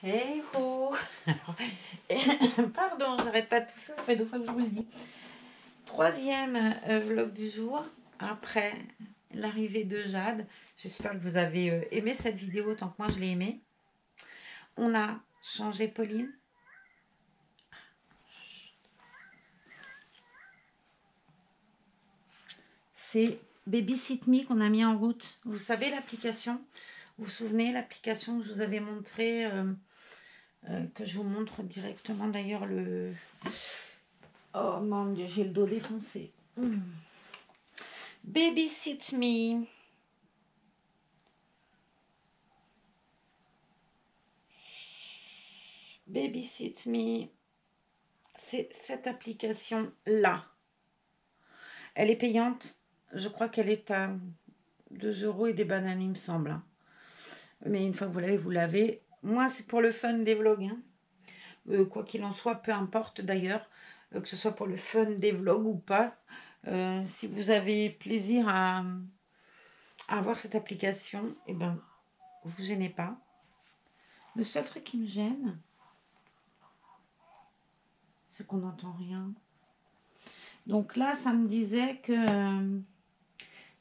Hey ho. Pardon, j'arrête pas de tousser, ça fait 2 fois que je vous le dis. Troisième vlog du jour, après l'arrivée de Jade. J'espère que vous avez aimé cette vidéo autant que moi je l'ai aimée. On a changé Pauline. C'est Babysit Me qu'on a mis en route. Vous savez l'application? Vous vous souvenez l'application que je vous avais montré, que je vous montre directement d'ailleurs le... Oh mon Dieu, j'ai le dos défoncé. Babysit Me. Babysit Me. C'est cette application-là. Elle est payante. Je crois qu'elle est à 2 € et des bananes, il me semble. Mais une fois que vous l'avez. Moi, c'est pour le fun des vlogs. Quoi qu'il en soit, peu importe d'ailleurs, que ce soit pour le fun des vlogs ou pas. Si vous avez plaisir à avoir cette application, eh ben, vous gênez pas. Le seul truc qui me gêne, c'est qu'on n'entend rien. Donc là, ça me disait que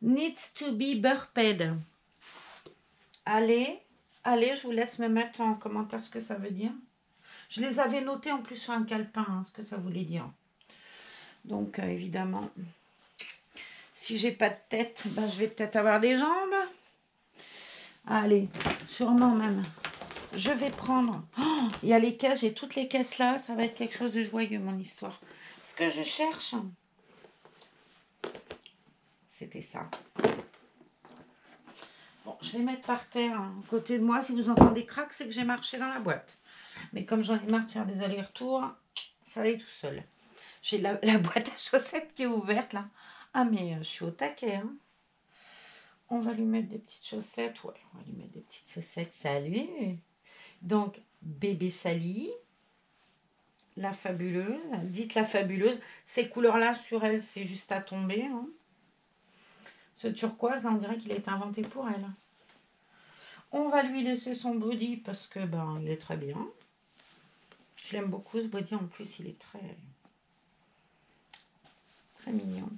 needs to be burped. Allez, je vous laisse me mettre en commentaire ce que ça veut dire. Je les avais notés en plus sur un calepin, ce que ça voulait dire. Donc évidemment, si j'ai pas de tête, ben, je vais peut-être avoir des jambes. Allez, sûrement même. Je vais prendre... Oh, il y a les caisses, j'ai toutes les caisses là. Ça va être quelque chose de joyeux, mon histoire. Ce que je cherche, c'était ça. Bon, je vais mettre par terre à côté de moi. Si vous entendez crack, c'est que j'ai marché dans la boîte. Mais comme j'en ai marre de faire des allers-retours, ça allait tout seul. J'ai la boîte à chaussettes qui est ouverte là. Ah mais je suis au taquet. Hein. On va lui mettre des petites chaussettes. Ouais, on va lui mettre des petites chaussettes. Salut. Donc, bébé Sally. La fabuleuse. Dites la fabuleuse. Ces couleurs-là sur elle, c'est juste à tomber. Hein. Ce turquoise, là, on dirait qu'il a été inventé pour elle. On va lui laisser son body parce que ben, il est très bien. Je l'aime beaucoup ce body. En plus, il est très mignon.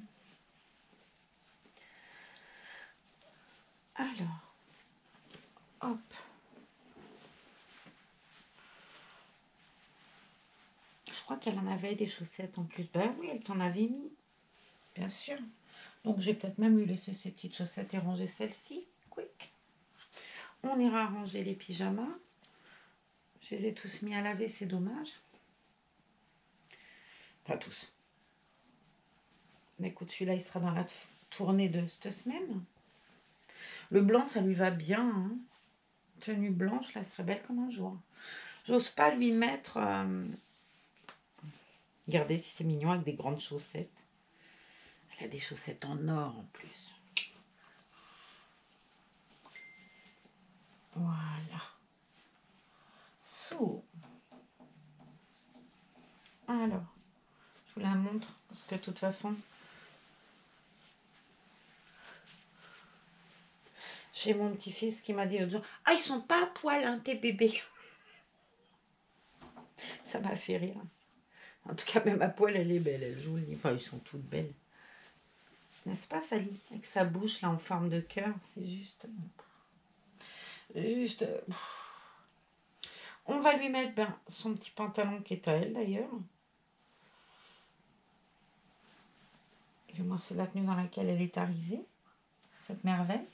Alors, hop. Je crois qu'elle en avait des chaussettes en plus. Ben oui, elle t'en avait mis. Bien sûr. Donc, j'ai peut-être même lui laisser ses petites chaussettes et ranger celle-ci. Quick. On ira ranger les pyjamas. Je les ai tous mis à laver, c'est dommage. Enfin, tous. Mais écoute, celui-là, il sera dans la tournée de cette semaine. Le blanc, ça lui va bien. Hein. Tenue blanche, là, elle serait belle comme un jour. J'ose pas lui mettre... Regardez si c'est mignon avec des grandes chaussettes. Elle a des chaussettes en or en plus. Voilà. So. Alors, je vous la montre parce que de toute façon, j'ai mon petit-fils qui m'a dit l'autre jour, ah, ils sont pas à poil, hein, tes bébés. Ça m'a fait rire. En tout cas, même à poil, elle est belle, elle joue. Enfin, ils sont toutes belles. N'est-ce pas, Sally? Avec sa bouche là en forme de cœur, c'est juste... On va lui mettre son petit pantalon qui est à elle d'ailleurs. Du moins, c'est la tenue dans laquelle elle est arrivée. Cette merveille.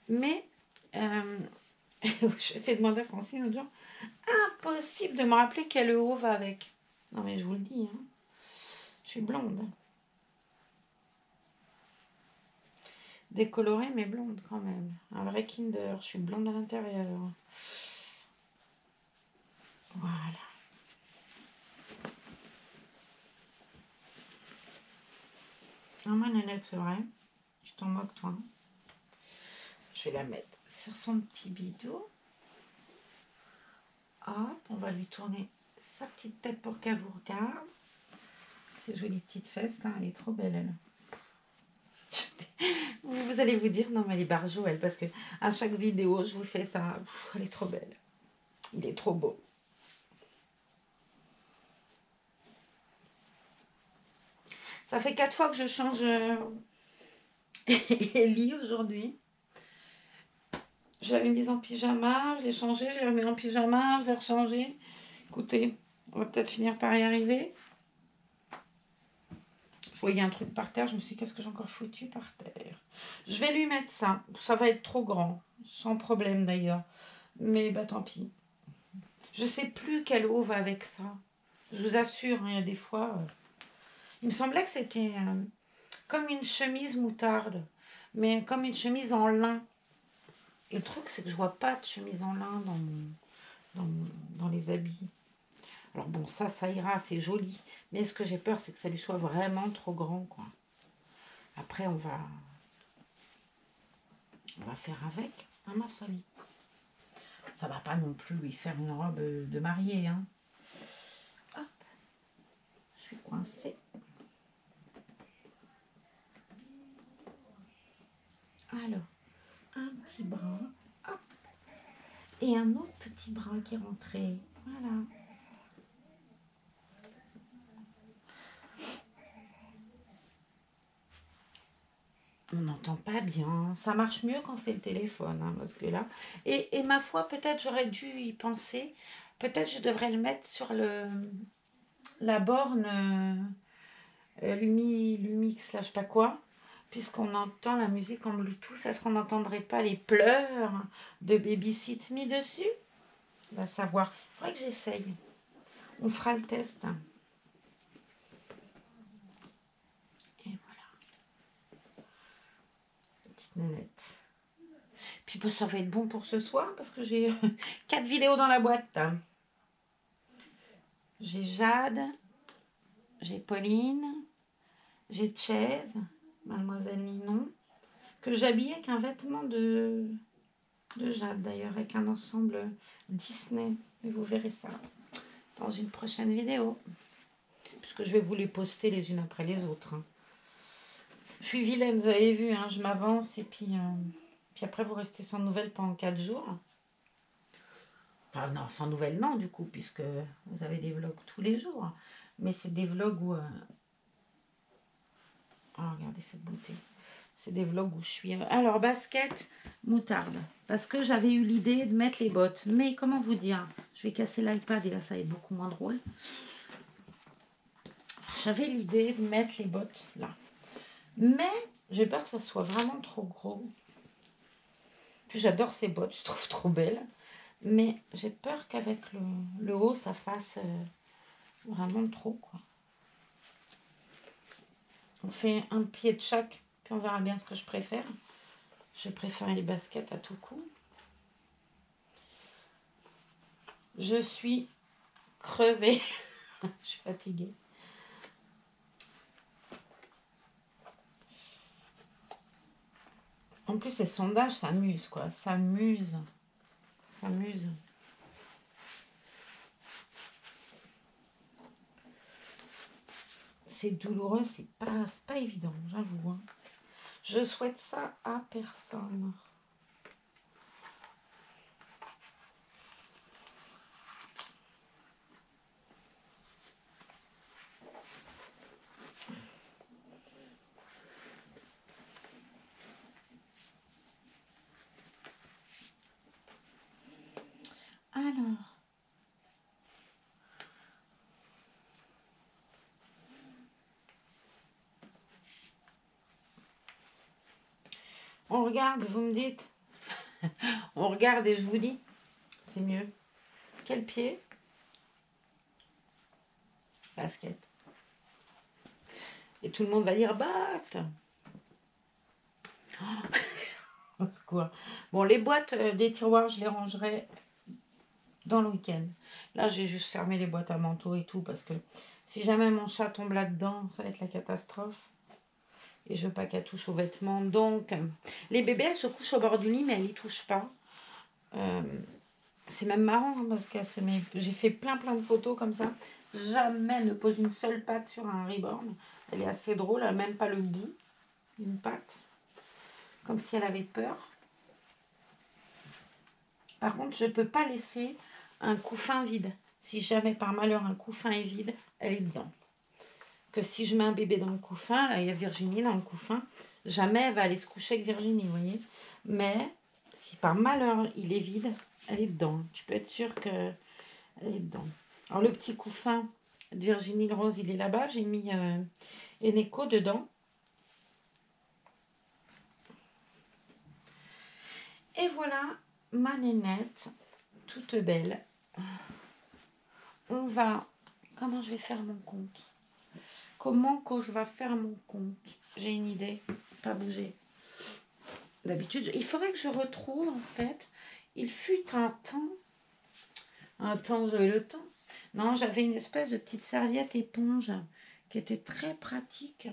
Mais, je fais demander à Francine l'autre jour, impossible de me rappeler quel haut va avec. Non mais je vous le dis, hein. Je suis blonde. Décolorée mais blonde quand même. Un vrai Kinder. Je suis blonde à l'intérieur. Voilà. Ah, ma nénette, c'est vrai. Je t'en moque, toi. Je vais la mettre sur son petit bidou. Hop, on va lui tourner sa petite tête pour qu'elle vous regarde. Ces jolies petites fesses, là, elle est trop belle, elle. Vous allez vous dire, non, mais elle est barjot, elle, parce que à chaque vidéo, je vous fais ça. Elle est trop belle. Il est trop beau. Ça fait 4 fois que je change Ellie aujourd'hui. Je l'avais mise en pyjama, je l'ai changé, je l'ai remis en pyjama, je l'ai rechangé. Écoutez, on va peut-être finir par y arriver. Je voyais un truc par terre, je me suis dit, qu'est-ce que j'ai encore foutu par terre? Je vais lui mettre ça. Ça va être trop grand, sans problème d'ailleurs. Mais bah tant pis. Je sais plus quelle eau va avec ça. Je vous assure, hein, il y a des fois... il me semblait que c'était comme une chemise moutarde, mais comme une chemise en lin. Et le truc, c'est que je vois pas de chemise en lin dans les habits. Alors bon, ça ira, c'est joli. Mais ce que j'ai peur, c'est que ça lui soit vraiment trop grand, quoi. Après, on va faire avec. Ah non, ça lit. Ça va pas non plus lui faire une robe de mariée, hein. Hop, je suis coincée. Alors, un petit bras. Hop. Et un autre petit bras qui est rentré. Voilà. On n'entend pas bien. Ça marche mieux quand c'est le téléphone, hein, parce que là... Et ma foi, peut-être j'aurais dû y penser. Peut-être je devrais le mettre sur la borne Lumix, là, je sais pas quoi. Puisqu'on entend la musique en Bluetooth, est-ce qu'on n'entendrait pas les pleurs de Baby Sit Me dessus? On va savoir. Il faudrait que j'essaye. On fera le test. Et voilà. Petite nénette. Puis bah, ça va être bon pour ce soir parce que j'ai 4 vidéos dans la boîte. J'ai Jade, j'ai Pauline, j'ai Chaise, Mademoiselle Ninon, que j'habille avec un vêtement de Jade d'ailleurs, avec un ensemble Disney. Et vous verrez ça dans une prochaine vidéo. Puisque je vais vous les poster les unes après les autres. Hein. Je suis vilaine, vous avez vu, hein, je m'avance et puis après vous restez sans nouvelles pendant 4 jours. Enfin non, sans nouvelles non du coup, puisque vous avez des vlogs tous les jours. Mais c'est des vlogs où... Oh, regardez cette beauté. C'est des vlogs où je suis... Alors, basket, moutarde. Parce que j'avais eu l'idée de mettre les bottes. Mais comment vous dire? Je vais casser l'iPad et là, ça va être beaucoup moins drôle. J'avais l'idée de mettre les bottes là. Mais j'ai peur que ça soit vraiment trop gros. J'adore ces bottes, je trouve trop belles. Mais j'ai peur qu'avec le haut, ça fasse vraiment trop, quoi. On fait un pied de chaque, puis on verra bien ce que je préfère. Je préfère les baskets à tout coup. Je suis crevée. Je suis fatiguée. En plus, ces sondages s'amusent, quoi. S'amusent. C'est douloureux, c'est pas évident, j'avoue. Hein. Je souhaite ça à personne. Alors. On regarde, vous me dites. On regarde et je vous dis. C'est mieux. Quel pied? Basket. Et tout le monde va dire batte. Au secours. Bon, les boîtes des tiroirs, je les rangerai dans le week-end. Là, j'ai juste fermé les boîtes à manteaux et tout parce que si jamais mon chat tombe là-dedans, ça va être la catastrophe. Et je veux pas qu'elle touche aux vêtements. Donc, les bébés, elles se couchent au bord du lit, mais elles n'y touchent pas. C'est même marrant hein, parce que j'ai fait plein de photos comme ça. Jamais elle ne pose une seule patte sur un reborn. Elle est assez drôle, elle n'a même pas le bout d'une patte. Comme si elle avait peur. Par contre, je ne peux pas laisser un couffin vide. Si jamais par malheur un couffin est vide, elle est dedans. Que si je mets un bébé dans le couffin, là il y a Virginie dans le couffin, jamais elle va aller se coucher avec Virginie, vous voyez. Mais si par malheur il est vide, elle est dedans. Tu peux être sûr qu'elle est dedans. Alors le petit couffin de Virginie le rose, il est là-bas. J'ai mis Eneco dedans. Et voilà ma nénette, toute belle. On va... Comment je vais faire mon compte? Comment que je vais faire mon compte? J'ai une idée. Pas bouger. D'habitude, il faudrait que je retrouve, en fait, il fut un temps où j'avais le temps. Non, j'avais une espèce de petite serviette éponge qui était très pratique.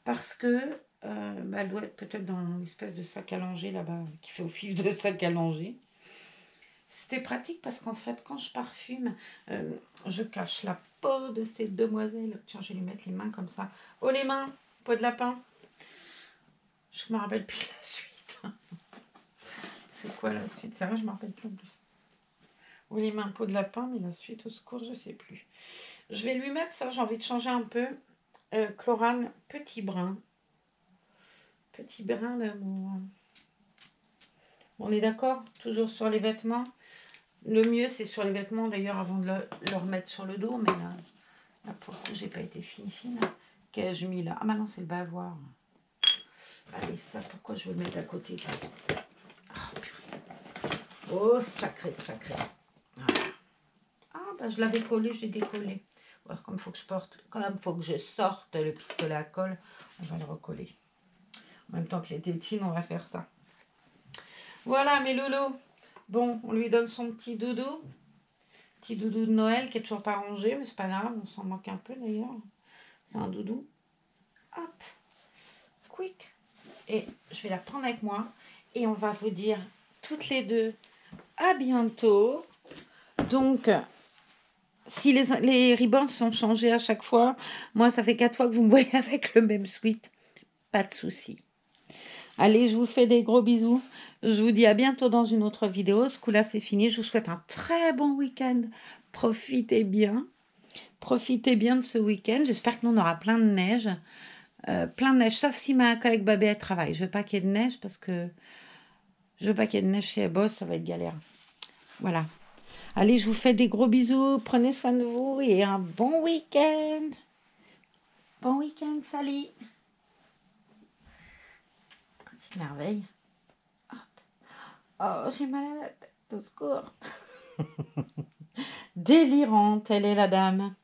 Parce que, elle doit être peut-être dans une espèce de sac à langer là-bas, qui fait office de sac à langer. C'était pratique parce qu'en fait, quand je parfume, je cache la peau de ces demoiselles. Tiens, je vais lui mettre les mains comme ça. Oh, les mains, peau de lapin. Je me rappelle plus la suite. C'est quoi la suite? C'est vrai, je me rappelle plus en plus. Oh, les mains, peau de lapin, mais la suite, au secours, je sais plus. Je vais lui mettre ça, j'ai envie de changer un peu. Chlorane, petit brin. Petit brin d'amour. On est d'accord? Toujours sur les vêtements. Le mieux, c'est sur les vêtements, d'ailleurs, avant de le remettre sur le dos. Mais là pour le coup, j'ai pas été fine. Qu'ai-je mis là? Ah, maintenant, c'est le bavoir. Allez, ça, pourquoi je veux le mettre à côté de toute façon. Oh, purée. Oh, sacré, sacré. Voilà. Ah, bah, je l'avais collé, j'ai décollé. Ouais, comme il faut que je porte, quand même, faut que je sorte le pistolet à colle, on va le recoller. En même temps que les tétines, on va faire ça. Voilà, mes loulous. Bon, on lui donne son petit doudou. Petit doudou de Noël qui est toujours pas rangé, mais c'est pas grave, on s'en manque un peu d'ailleurs. C'est un doudou. Hop, quick. Et je vais la prendre avec moi et on va vous dire toutes les deux à bientôt. Donc, si les ribbons sont changés à chaque fois, moi ça fait 4 fois que vous me voyez avec le même sweat. Pas de souci. Allez, je vous fais des gros bisous. Je vous dis à bientôt dans une autre vidéo. Ce coup-là, c'est fini. Je vous souhaite un très bon week-end. Profitez bien. Profitez bien de ce week-end. J'espère que nous, on aura plein de neige. Plein de neige, sauf si ma collègue Babé, elle travaille. Je veux pas qu'il y ait de neige parce que je veux pas qu'il y ait de neige chez elle bosse. Ça va être galère. Voilà. Allez, je vous fais des gros bisous. Prenez soin de vous et un bon week-end. Bon week-end, salut. Petite merveille. Hop. Oh, j'ai mal à la tête. Au secours. Délirante, elle est la dame.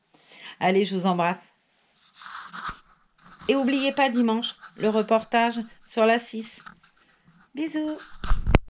Allez, je vous embrasse. Et n'oubliez pas dimanche, le reportage sur la 6. Bisous.